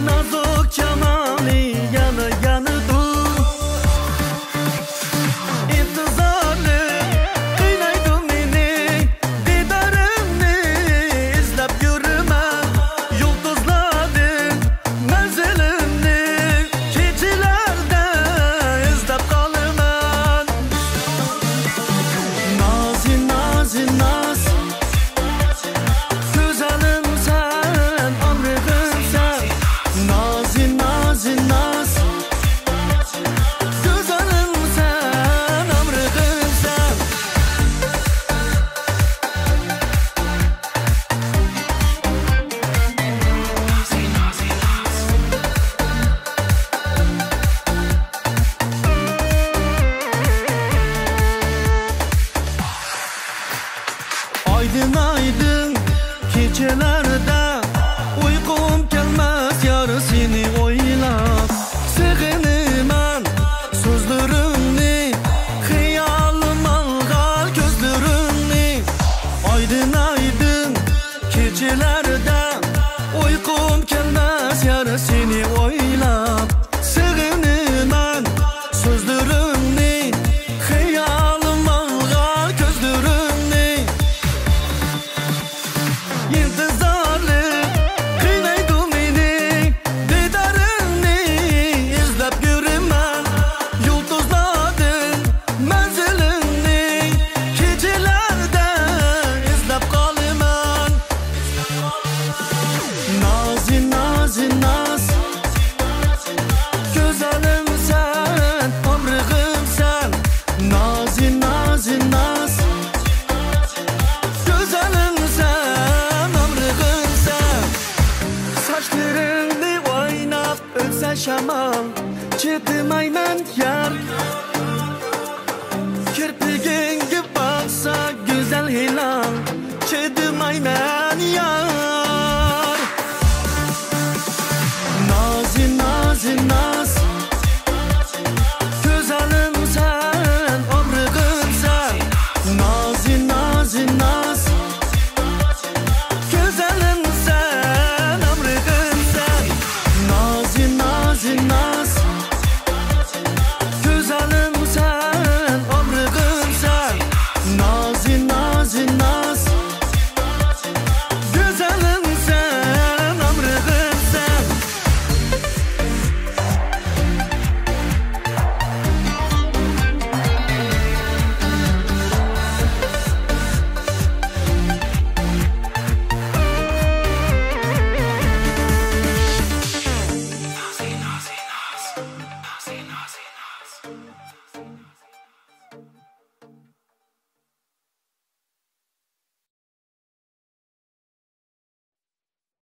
Nazok çamali yanı yanı dur. İntizarlı kıynaydı beni, didarını izlep yürümem. Yıldızladın menzilimni, keçilerde izlep kalımam. Nazi nazi naz, güzelim sen, ömrüm sen. Nazi nazi naz, güzelim sen, ömrüm sen. Aydın aydın gecelerde uykum gelmez yar seni oylap. Sığınıman sözlerini, hıyalım algal gözlerini. Aydın aydın gecelerde uykum gelmez yar seni oylap. Sığınıman sözlerini, hıyalım algal gözlerini. İntizarlı kıynaydı beni, didarını izlep yürümem. Yıldızladın menzilimni, keçilerde izlep kalımam. Nazi nazi naz, güzelim sen, ömrüm sen. Nazi nazi naz, güzelim sen, ömrüm sen. Saçlarını oynap ötse şaman, çıtmayman yar. Kirpigin gibi baksa güzel hilal, çıtmayman.